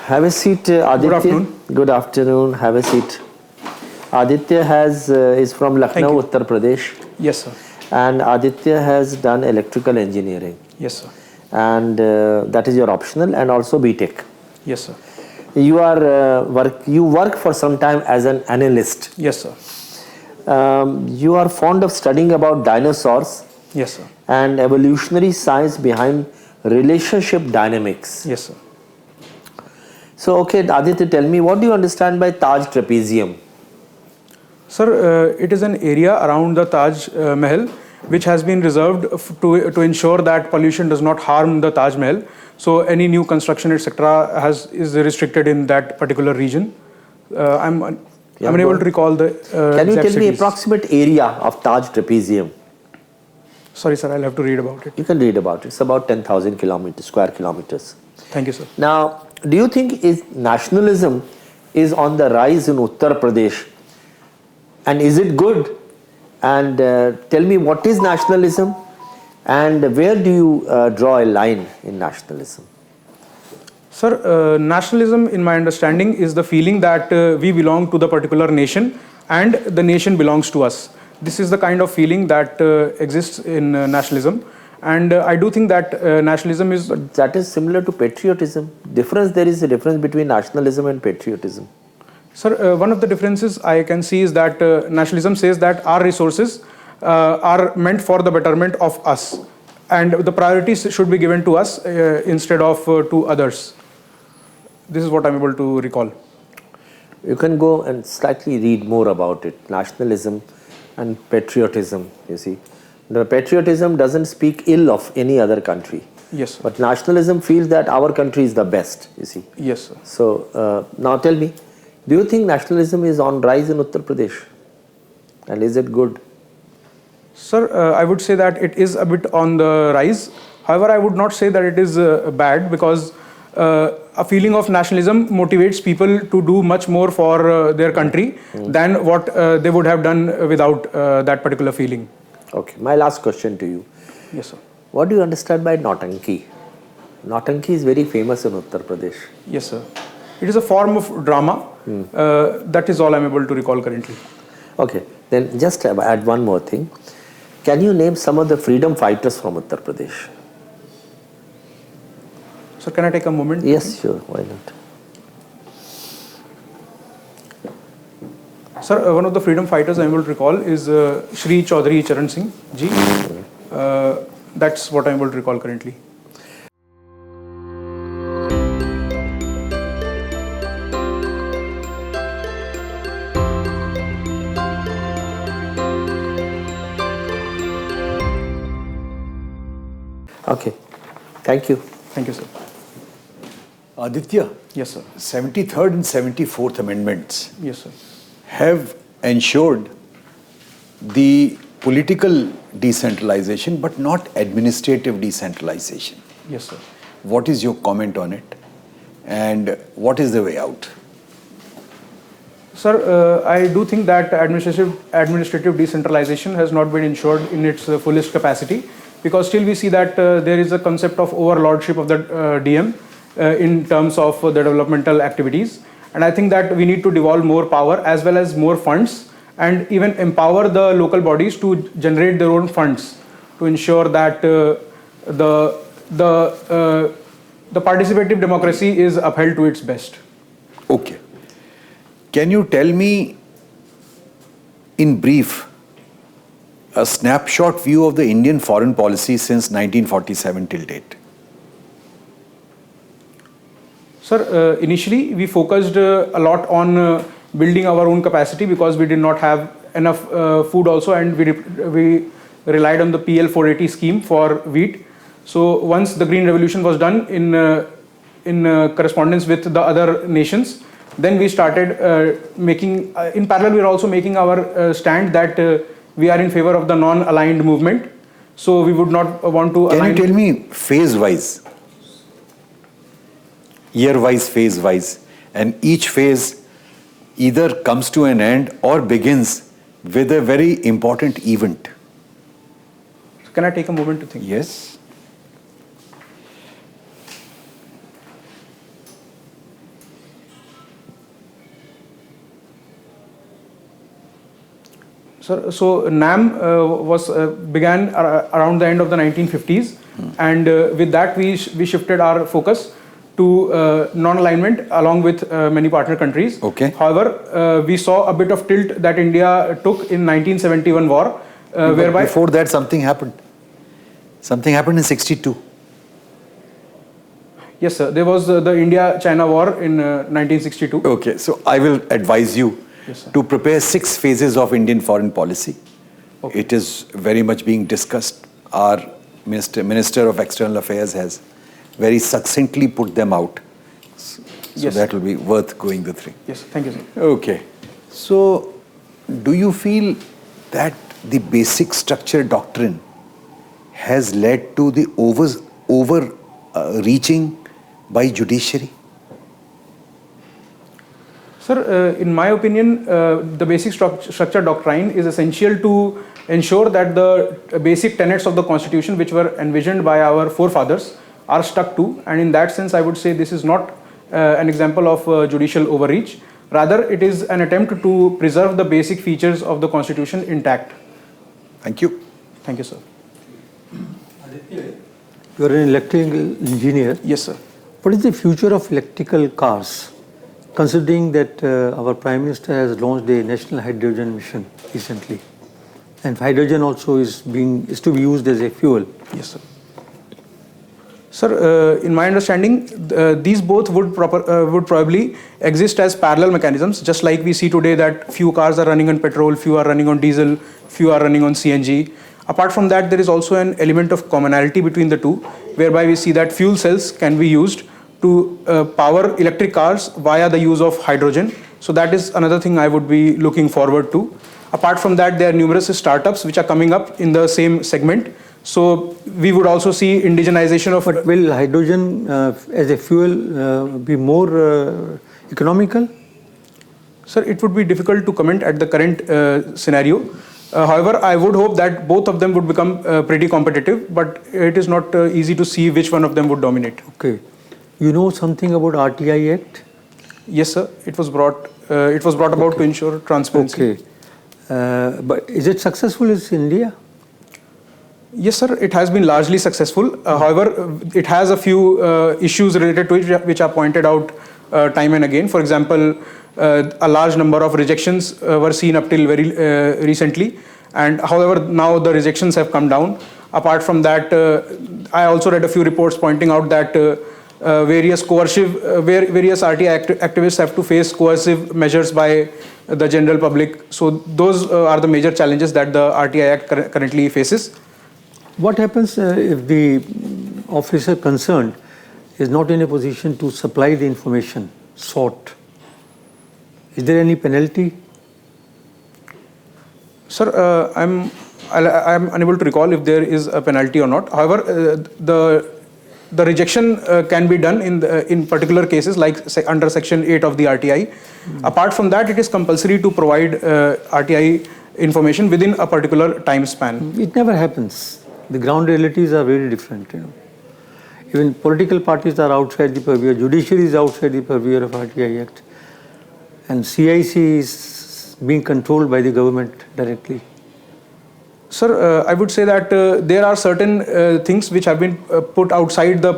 Have a seat, Aditya. Good afternoon. Good afternoon. Have a seat. Aditya is from Lucknow, Uttar Pradesh. Yes, sir. And Aditya has done electrical engineering. Yes, sir. And that is your optional, and also BTech. Yes, sir. You work for some time as an analyst. Yes, sir. You are fond of studying about dinosaurs. Yes, sir. And evolutionary science behind relationship dynamics. Yes, sir. So, okay, Aditya, tell me, what do you understand by Taj trapezium? Sir, it is an area around the Taj Mahal which has been reserved to ensure that pollution does not harm the Taj Mahal. So, any new construction, etc., is restricted in that particular region. I'm unable to recall the. Can you tell me cities. approximate area of Taj trapezium? Sorry, sir, I'll have to read about it. You can read about it. It's about 10,000 square kilometers. Thank you, sir. Now, do you think nationalism is on the rise in Uttar Pradesh? And is it good? And tell me, what is nationalism? And where do you draw a line in nationalism? Sir, nationalism, in my understanding, is the feeling that we belong to the particular nation and the nation belongs to us. This is the kind of feeling that exists in nationalism. And I do think that nationalism is... But that is similar to patriotism. There is a difference between nationalism and patriotism. Sir, one of the differences I can see is that nationalism says that our resources are meant for the betterment of us. And the priorities should be given to us instead of to others. This is what I'm able to recall. You can go and slightly read more about it. Nationalism and patriotism, you see. The patriotism doesn't speak ill of any other country. Yes, sir. But nationalism feels that our country is the best, you see. Yes, sir. So, now tell me, do you think nationalism is on rise in Uttar Pradesh? And is it good? Sir, I would say that it is a bit on the rise. However, I would not say that it is bad, because a feeling of nationalism motivates people to do much more for their country than what they would have done without that particular feeling. Okay, my last question to you. Yes, sir. What do you understand by Nautanki? Nautanki is very famous in Uttar Pradesh. Yes, sir. It is a form of drama. That is all I'm able to recall currently. Okay, then just add one more thing. Can you name some of the freedom fighters from Uttar Pradesh? So can I take a moment? Yes, sure, why not? Sir, one of the freedom fighters I'm able to recall is Shri Chaudhary Charan Singh ji. That's what I'm able to recall currently. Okay, thank you. Thank you, sir. Aditya, Yes, sir. 73rd and 74th Amendments Yes, sir. have ensured the political decentralization but not administrative decentralization. Yes, sir. What is your comment on it and what is the way out? Sir, I do think that administrative decentralization has not been ensured in its fullest capacity, because still we see that there is a concept of overlordship of the DM in terms of the developmental activities. And I think that we need to devolve more power as well as more funds, and even empower the local bodies to generate their own funds to ensure that the participative democracy is upheld to its best. Okay. Can you tell me in brief a snapshot view of the Indian foreign policy since 1947 till date? Sir, initially we focused a lot on building our own capacity, because we did not have enough food also, and we relied on the PL 480 scheme for wheat. So once the Green Revolution was done in correspondence with the other nations, then we started making, in parallel we are also making our stand that we are in favor of the non-aligned movement. So we would not want to align. Can you tell me phase-wise, year-wise, phase-wise, and each phase either comes to an end or begins with a very important event? Can I take a moment to think? Yes. Sir, so NAM began around the end of the 1950s, and with that we shifted our focus to non-alignment along with many partner countries. Okay. However, we saw a bit of tilt that India took in 1971 war, whereby before that something happened. Something happened in 62. Yes, sir. There was the India-China war in 1962. Okay, so I will advise you to prepare 6 phases of Indian foreign policy. Okay. It is very much being discussed. Our Minister of External Affairs has very succinctly put them out. So Yes. that will be worth going the 3. Yes, thank you, sir. Okay. So, do you feel that the basic structure doctrine has led to the overreaching by judiciary? Sir, in my opinion, the basic structure doctrine is essential to ensure that the basic tenets of the constitution which were envisioned by our forefathers are stuck to, and in that sense I would say this is not an example of judicial overreach. Rather, it is an attempt to preserve the basic features of the constitution intact. Thank you. Thank you, sir. You are an electrical engineer. Yes, sir. What is the future of electrical cars, considering that our Prime Minister has launched a national hydrogen mission recently, and hydrogen also is to be used as a fuel? Yes, sir. Sir, in my understanding, these both would probably exist as parallel mechanisms, just like we see today that few cars are running on petrol, few are running on diesel, few are running on CNG. Apart from that, there is also an element of commonality between the two, whereby we see that fuel cells can be used to power electric cars via the use of hydrogen. So that is another thing I would be looking forward to. Apart from that, there are numerous startups which are coming up in the same segment. So we would also see indigenization of... But will hydrogen as a fuel be more economical? Sir, it would be difficult to comment at the current scenario. However, I would hope that both of them would become pretty competitive, but it is not easy to see which one of them would dominate. Okay. You know something about RTI Act? Yes, sir. It was brought about to ensure transparency. Okay. But is it successful in India? Yes, sir. It has been largely successful. However, it has a few issues related to it which are pointed out time and again. For example, a large number of rejections were seen up till very recently, and however now the rejections have come down. Apart from that, I also read a few reports pointing out that various RTI activists have to face coercive measures by the general public. So those are the major challenges that the RTI Act currently faces. What happens if the officer concerned is not in a position to supply the information sought? Is there any penalty? Sir, I'm unable to recall if there is a penalty or not. However, the rejection can be done in particular cases like under Section 8 of the RTI. Apart from that, it is compulsory to provide RTI information within a particular time span. It never happens. The ground realities are very different. Even political parties are outside the purview. Judiciary is outside the purview of RTI Act. And CIC is being controlled by the government directly. Sir, I would say that there are certain things which have been put outside the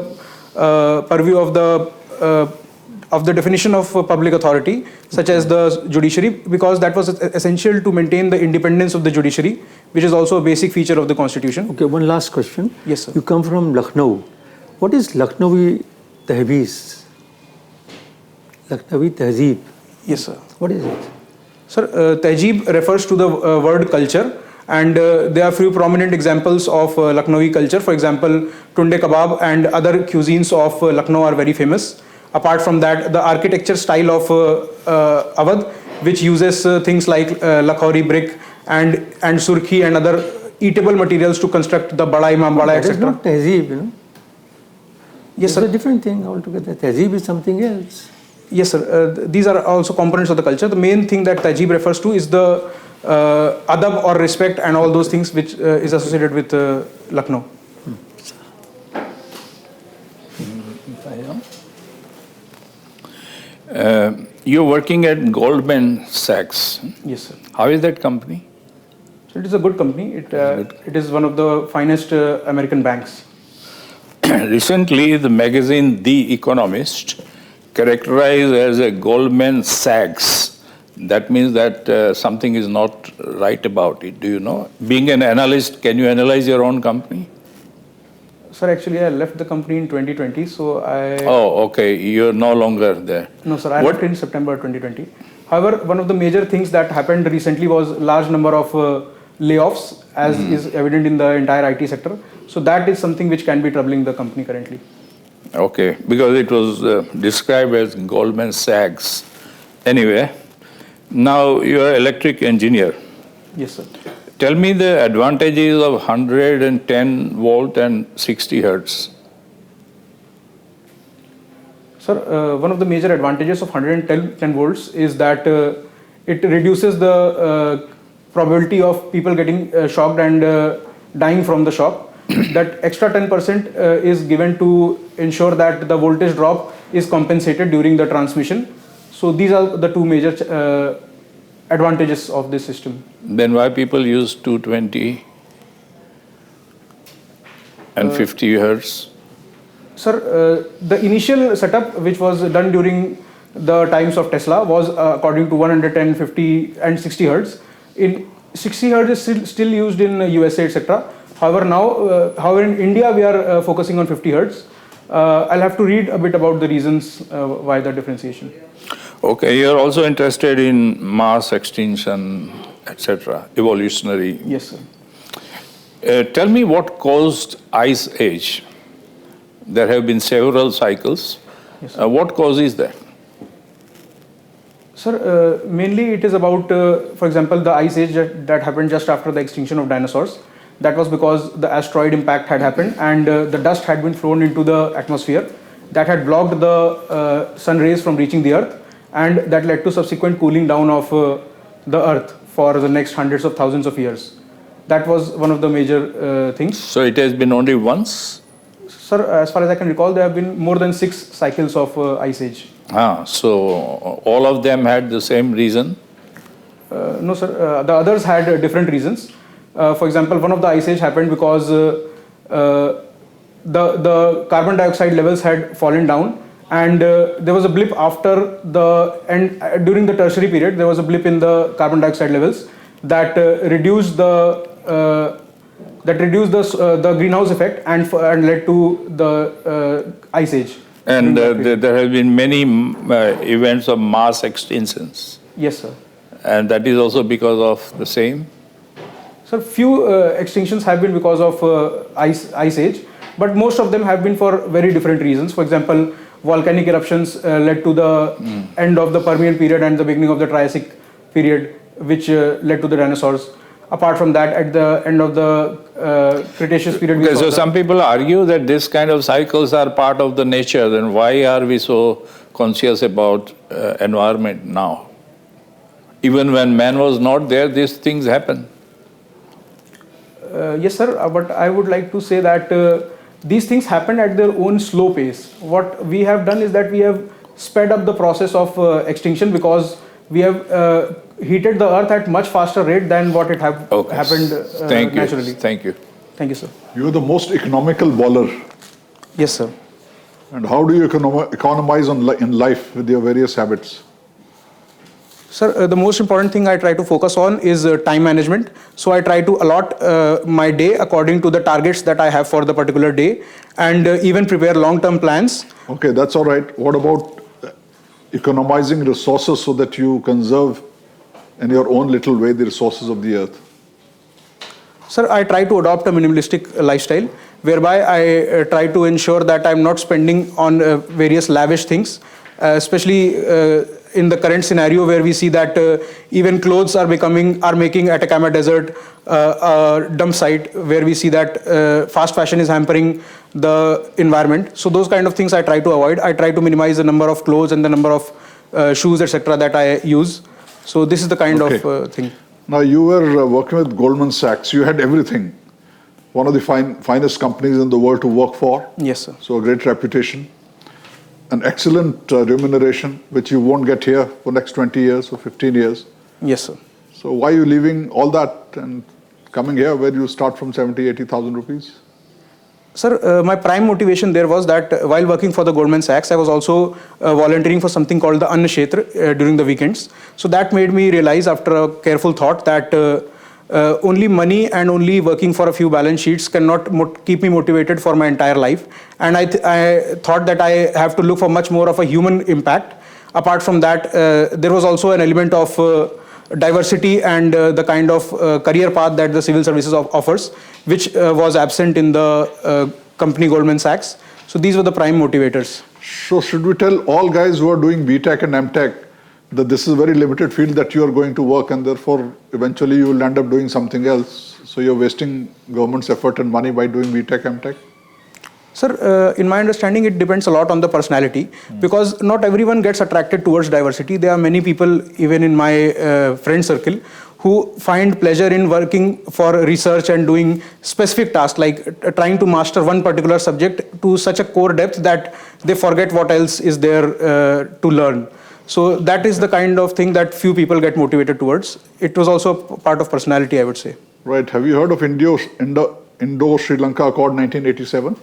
purview of the definition of public authority, such as the judiciary, because that was essential to maintain the independence of the judiciary, which is also a basic feature of the constitution. Okay, one last question. Yes, sir. You come from Lucknow. What is Lucknowi Tehzeeb? Lucknowi Tehzeeb. Yes, sir. What is it? Sir, Tehzeeb refers to the word culture, and there are few prominent examples of Lucknowi culture. For example, tunde kebab and other cuisines of Lucknow are very famous. Apart from that, the architecture style of Awadh, which uses things like lakhori brick and surkhi and other eatable materials to construct the Bada Imambada, That is etc. not Tehzeeb, Yes, It's a sir. different thing altogether. Tehzeeb is something else. Yes, sir. These are also components of the culture. The main thing that Tehzeeb refers to is the adab or respect and all those things which is associated with Lucknow. You're working at Goldman Sachs. Yes, sir. How is that company? So it is a good company. It is one of the finest American banks. Recently, the magazine The Economist characterized as a Goldman Sachs. That means that something is not right about it. Do you know? Being an analyst, can you analyze your own company? Sir, actually, I left the company in 2020, so I... Oh, okay. You're no longer there. No, sir. I left in September 2020. However, one of the major things that happened recently was large number of layoffs, as is evident in the entire IT sector. So that is something which can be troubling the company currently. Okay, because it was described as Goldman Sachs. Anyway, now you are electric engineer. Yes, sir. Tell me the advantages of 110 volt and 60 hertz. Sir, one of the major advantages of 110 volts is that it reduces the probability of people getting shocked and dying from the shock. That extra 10% is given to ensure that the voltage drop is compensated during the transmission. So these are the two major advantages of this system. Then why people use 220 and 50 hertz? Sir, the initial setup which was done during the times of Tesla was according to 110, 50 and 60 hertz. In 60 hertz is still used in USA, etc. However, now, in India, we are focusing on 50 hertz. I'll have to read a bit about the reasons why the differentiation. Okay, you're also interested in mass extinction, etc., evolutionary. Yes, sir. Tell me what caused Ice Age. There have been several cycles. Yes, sir. What causes that? Sir, mainly it is about, for example, the Ice Age that happened just after the extinction of dinosaurs. That was because the asteroid impact had happened and the dust had been flown into the atmosphere. That had blocked the sun rays from reaching the earth, and that led to subsequent cooling down of the earth for the next hundreds of thousands of years. That was one of the major things. So it has been only once? Sir, as far as I can recall, there have been more than 6 cycles of Ice Age. So all of them had the same reason? No, sir. The others had different reasons. For example, one of the Ice Age happened because the carbon dioxide levels had fallen down, and there was a blip after the end. During the tertiary period, there was a blip in the carbon dioxide levels that reduced the greenhouse effect and led to the Ice Age. And there have been many events of mass extinctions. Yes, sir. And that is also because of the same? So few extinctions have been because of Ice Age, but most of them have been for very different reasons. For example, volcanic eruptions led to the end of the Permian period and the beginning of the Triassic period, which led to the dinosaurs. Apart from that, at the end of the Cretaceous period, we saw some people argue that this kind of cycles are part of the nature. Then why are we so conscious about environment now? Even when man was not there, these things happen. Yes, sir. But I would like to say that these things happen at their own slow pace. What we have done is that we have sped up the process of extinction because we have heated the earth at much faster rate than what it happened naturally. Thank you. Thank you, sir. You are the most economical bowler. Yes, sir. And how do you economize in life with your various habits? Sir, the most important thing I try to focus on is time management. So I try to allot my day according to the targets that I have for the particular day, and even prepare long-term plans. Okay, that's all right. What about economizing resources so that you conserve in your own little way the resources of the earth? Sir, I try to adopt a minimalistic lifestyle, whereby I try to ensure that I'm not spending on various lavish things, especially in the current scenario where we see that even clothes are making Atacama Desert a dump site, where we see that fast fashion is hampering the environment. So those kind of things I try to avoid. I try to minimize the number of clothes and the number of shoes, etc. that I use. So this is the kind of thing. Now you were working with Goldman Sachs. You had everything. One of the finest companies in the world to work for. Yes, sir. So a great reputation. An excellent remuneration, which you won't get here for next 20 years or 15 years. Yes, sir. So why are you leaving all that and coming here where you start from 70,000-80,000 rupees? Sir, my prime motivation there was that while working for the Goldman Sachs, I was also volunteering for something called the Anna Kshetra during the weekends. So that made me realize after a careful thought that only money and only working for a few balance sheets cannot keep me motivated for my entire life. And I thought that I have to look for much more of a human impact. Apart from that, there was also an element of diversity and the kind of career path that the civil services offers, which was absent in the company Goldman Sachs. So these were the prime motivators. So should we tell all guys who are doing BTech and MTech that this is a very limited field that you are going to work, and therefore eventually you will end up doing something else? So you're wasting government's effort and money by doing BTech, MTech? Sir, in my understanding, it depends a lot on the personality, because not everyone gets attracted towards diversity. There are many people, even in my friend circle, who find pleasure in working for research and doing specific tasks, like trying to master one particular subject to such a core depth that they forget what else is there to learn. So that is the kind of thing that few people get motivated towards. It was also part of personality, I would say. Right. Have you heard of Indo-Sri Lanka Accord 1987?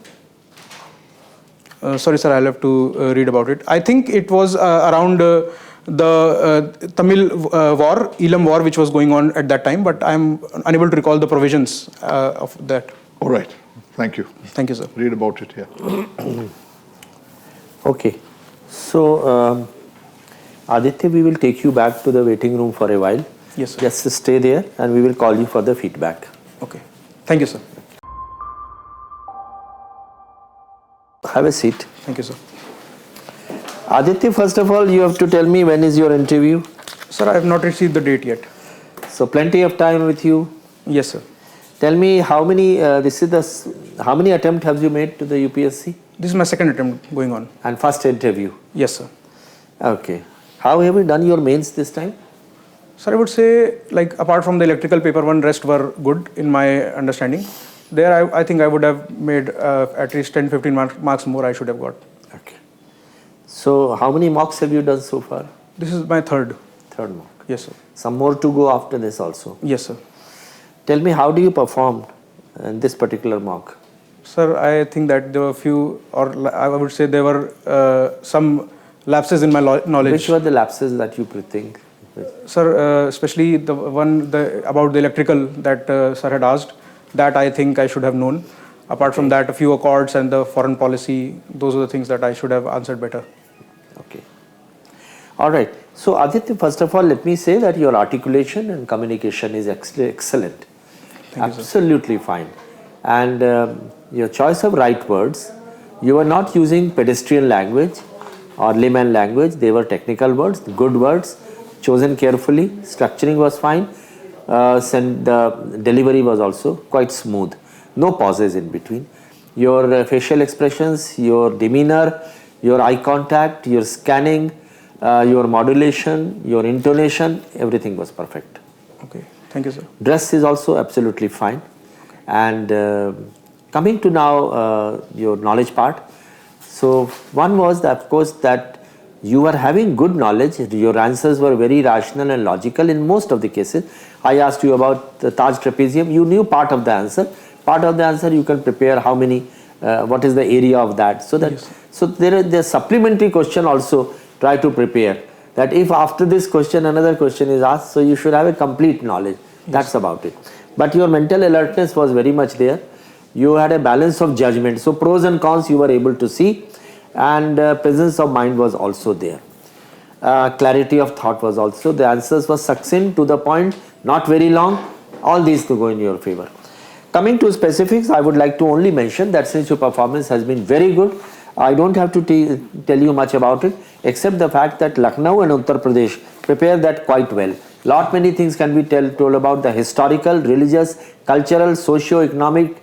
Sorry, sir, I'll have to read about it. I think it was around the Tamil war, Elam war, which was going on at that time, but I'm unable to recall the provisions of that. All right. Thank you. Thank you, sir. Read about it here. Okay. So, Aditya, we will take you back to the waiting room for a while. Yes, sir. Just stay there and we will call you for the feedback. Okay. Thank you, sir. Have a seat. Thank you, sir. Aditya, first of all, you have to tell me when is your interview. Sir, I have not received the date yet. So, plenty of time with you. Yes, sir. Tell me how many, how many attempts have you made to the UPSC? This is my second attempt going on. And first interview? Yes, sir. Okay. How have you done your mains this time? Sir, I would say, like, apart from the electrical paper one, rest were good in my understanding. There, I think I would have made at least 10-15 marks more I should have got. Okay. So, how many mocks have you done so far? This is my third. Third mock. Yes, sir. Some more to go after this also. Yes, sir. Tell me, how do you perform in this particular mock? Sir, I think that there were few, or I would say there were some lapses in my knowledge. Which were the lapses that you think? Sir, especially the one about the electrical that sir had asked, that I think I should have known. Apart from that, a few accords and the foreign policy, those are the things that I should have answered better. Okay. All right. So, Aditya, first of all, let me say that your articulation and communication is excellent. Thank you, absolutely fine. And your choice of right words, you are not using pedestrian language or layman language. They were technical words, good words, chosen carefully. Structuring was fine. And the delivery was also quite smooth. No pauses in between. Your facial expressions, your demeanor, your eye contact, your scanning, your modulation, your intonation, everything was perfect. Okay. Thank you, sir. Dress is also absolutely fine. Okay. And coming to now your knowledge part. So one was that, of course, that you were having good knowledge. Your answers were very rational and logical in most of the cases. I asked you about the Taj trapezium. You knew part of the answer. Part of the answer you can prepare how many, what is the area of that. So that, yes. So there is the supplementary question also try to prepare. That if after this question another question is asked, so you should have a complete knowledge. Yes. That's about it. But your mental alertness was very much there. You had a balance of judgment. So pros and cons you were able to see, and presence of mind was also there. Clarity of thought was also. The answers were succinct, to the point, not very long. All these to go in your favor. Coming to specifics, I would like to only mention that since your performance has been very good, I don't have to tell you much about it, except the fact that Lucknow and Uttar Pradesh prepared that quite well. Lot many things can be told about the historical, religious, cultural, socio-economic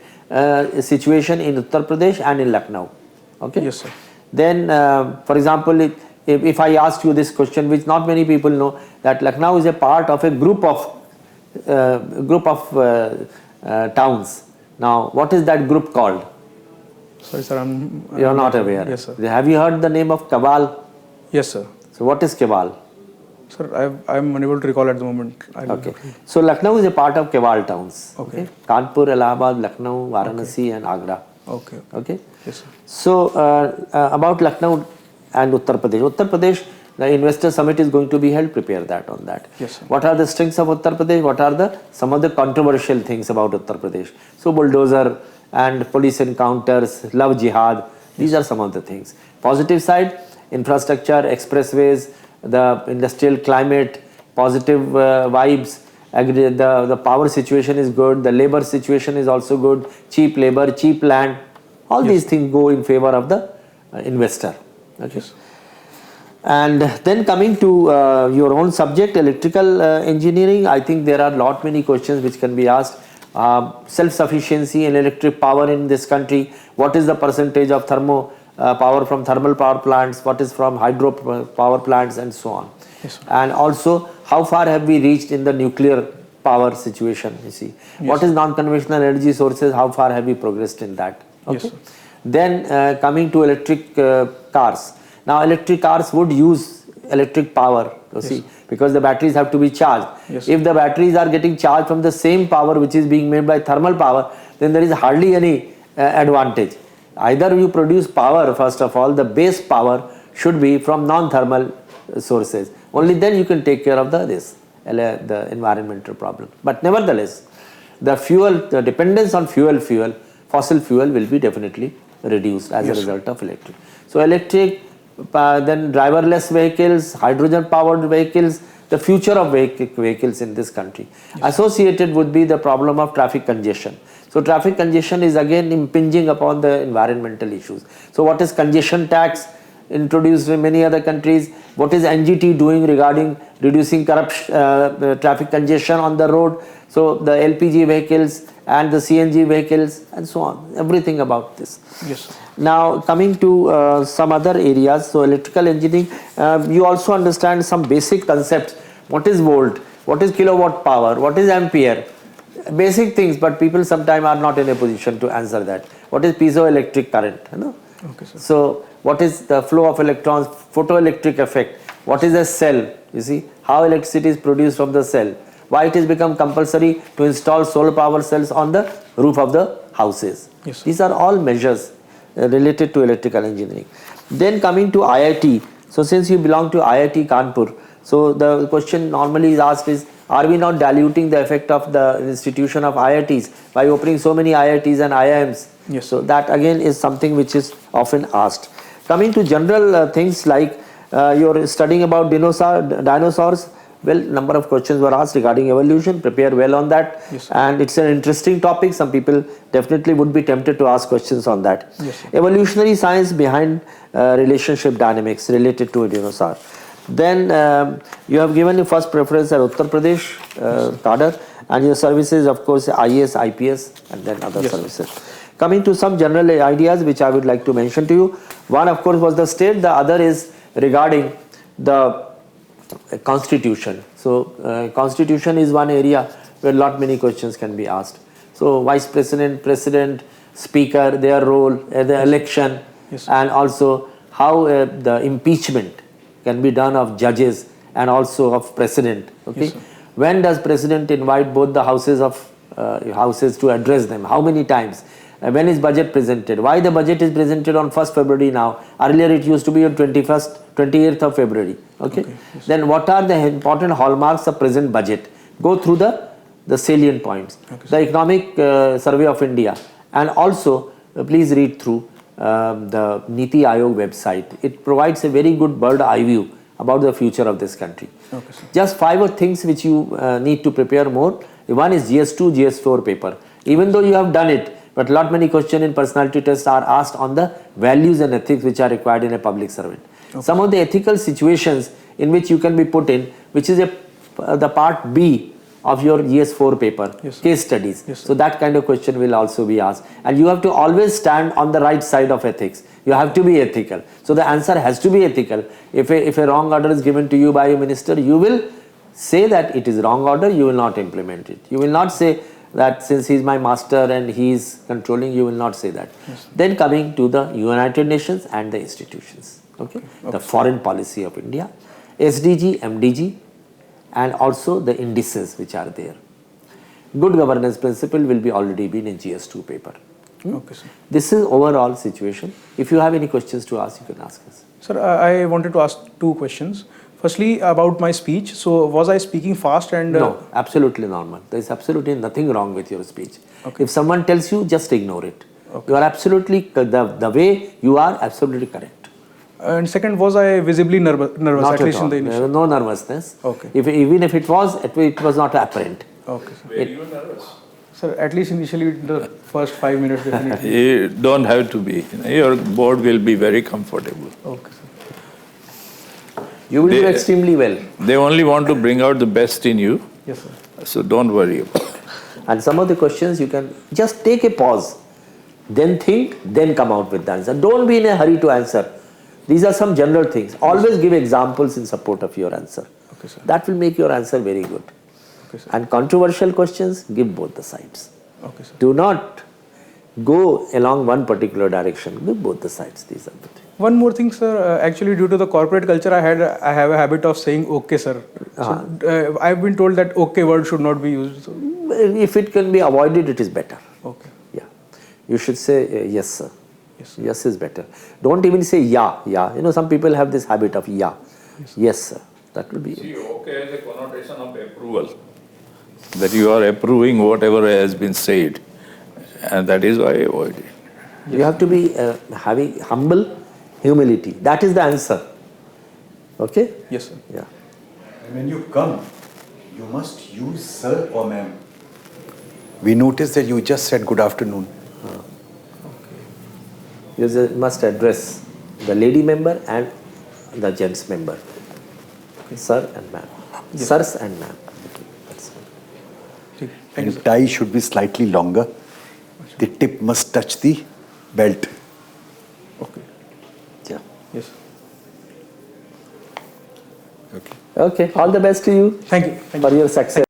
situation in Uttar Pradesh and in Lucknow. Okay? Yes, sir. Then, for example, if I asked you this question, which not many people know, that Lucknow is a part of a group of towns. Now, what is that group called? Sorry, sir, you're not aware. Yes, sir. Have you heard the name of Kabal? Yes, sir. So, what is Kabal? Sir, I'm unable to recall at the moment. Okay. So Lucknow is a part of Kewal towns. Okay. Kanpur, Allahabad, Lucknow, Varanasi and Agra. Okay. Okay. Yes, sir. So about Lucknow and Uttar Pradesh. Uttar Pradesh, the investor summit is going to be held. Prepare that on that. Yes, sir. What are the strengths of Uttar Pradesh? What are some of the controversial things about Uttar Pradesh? So bulldozer and police encounters, love jihad. These are some of the things. Positive side, infrastructure, expressways, the industrial climate, positive vibes. The power situation is good. The labor situation is also good. Cheap labor, cheap land. All these things go in favor of the investor. Okay. Yes. And then coming to your own subject, electrical engineering, I think there are many questions which can be asked. Self-sufficiency in electric power in this country. What is the percentage of power from thermal power plants? What is from hydro power plants and so on? Yes, sir. And also, how far have we reached in the nuclear power situation? You see, what is non-conventional energy sources? How far have we progressed in that? Okay. Yes, sir. Then coming to electric cars. Now, electric cars would use electric power, you see, because the batteries have to be charged. Yes, if the batteries are getting charged from the same power which is being made by thermal power, then there is hardly any advantage. Either you produce power, first of all, the base power should be from non-thermal sources. Only then you can take care of the environmental problem. But nevertheless, the dependence on fossil fuel will be definitely reduced as a result of electric. So electric, then driverless vehicles, hydrogen powered vehicles, the future of vehicles in this country. Associated would be the problem of traffic congestion. So traffic congestion is again impinging upon the environmental issues. So what is congestion tax introduced in many other countries? What is NGT doing regarding reducing traffic congestion on the road? So the LPG vehicles and the CNG vehicles and so on, everything about this. Yes. Now coming to some other areas, so electrical engineering, you also understand some basic concepts. What is volt? What is kilowatt power? What is ampere? Basic things, but people sometimes are not in a position to answer that. What is piezoelectric current? You know? Okay, sir. So what is the flow of electrons, photoelectric effect? What is a cell? You see, how electricity is produced from the cell? Why it has become compulsory to install solar power cells on the roof of the houses? Yes, sir. These are all measures related to electrical engineering. Then coming to IIT. So since you belong to IIT Kanpur, so the question normally is asked is, are we not diluting the effect of the institution of IITs by opening so many IITs and IIMs? Yes. So that again is something which is often asked. Coming to general things like you're studying about dinosaurs, well, number of questions were asked regarding evolution. Prepare well on that. Yes, and it's an interesting topic. Some people definitely would be tempted to ask questions on that. Yes, sir. Evolutionary science behind relationship dynamics related to a dinosaur. Then you have given your first preference at Uttar Pradesh cadre, and your services, of course, IAS, IPS, and then other services. Coming to some general ideas which I would like to mention to you. One, of course, was the state. The other is regarding the constitution. So constitution is one area where many questions can be asked. So vice president, president, speaker, their role, the election, and also how the impeachment can be done of judges and also of president. Okay, when does president invite both the houses to address them? How many times? When is budget presented? Why the budget is presented on 1st February now? Earlier it used to be on 28th of February. Okay. Then what are the important hallmarks of present budget? Go through the salient points. The Economic Survey of India, and also please read through the Niti Aayog website. It provides a very good bird eye view about the future of this country. Just 5 things which you need to prepare more. One is GS2, GS4 paper. Even though you have done it, but many questions in personality tests are asked on the values and ethics which are required in a public servant. Some of the ethical situations in which you can be put in, which is the part B of your GS4 paper, case studies. So that kind of question will also be asked. And you have to always stand on the right side of ethics. You have to be ethical. So the answer has to be ethical. If a wrong order is given to you by a minister, you will say that it is wrong order, you will not implement it. You will not say that since he is my master and he is controlling, you will not say that. Then coming to the United Nations and the institutions. Okay. The foreign policy of India. SDG, MDG, and also the indices which are there. Good governance principle will be already been in GS2 paper. Okay, sir. This is overall situation. If you have any questions to ask, you can ask us. Sir, I wanted to ask two questions. Firstly, about my speech. So, was I speaking fast and... No, absolutely normal. There is absolutely nothing wrong with your speech. Okay. If someone tells you, just ignore it. Okay. You are absolutely, the way you are, absolutely correct. And second, was I visibly nervous Not at at least all. in the There initial? was no nervousness. Okay. Even if it was not apparent. Okay, sir. Were you nervous? Sir, at least initially the first 5 minutes definitely. You don't have to be. Your board will be very comfortable. Okay, sir. You will do extremely well. They only want to bring out the best in you, Yes, sir. so don't worry about it. And some of the questions you can just take a pause, then think, then come out with the answer. Don't be in a hurry to answer. These are some general things. Always give examples in support of your answer. Okay, sir. That will make your answer very good. Okay, sir. And controversial questions, give both the sides. Okay, sir. Do not go along one particular direction. Give both the sides. These are the things. One more thing, sir. Actually, due to the corporate culture, I have a habit of saying "okay, sir." So, I've been told that "okay" word should not be used. So. If it can be avoided, it is better. Okay. Yeah. You should say yes, sir. Yes, sir. Yes is better. Don't even say yeah, yeah. You know, some people have this habit of yeah. Yes, sir. That will be. See, okay has a connotation of approval. That you are approving whatever has been said. And that is why I avoid it. You have to be having humble humility. That is the answer. Okay? Yes, sir. Yeah. And when you come, you must use sir or ma'am. We noticed that you just said good afternoon. You must address the lady member and the gents member. Sir and ma'am. Yes. Sirs and ma'am. That's it. Thank you, And sir. tie should be slightly longer. The tip must touch the belt. Okay. Yeah. Yes. Okay. Okay. All the best to you Thank you. Thank you. for your success.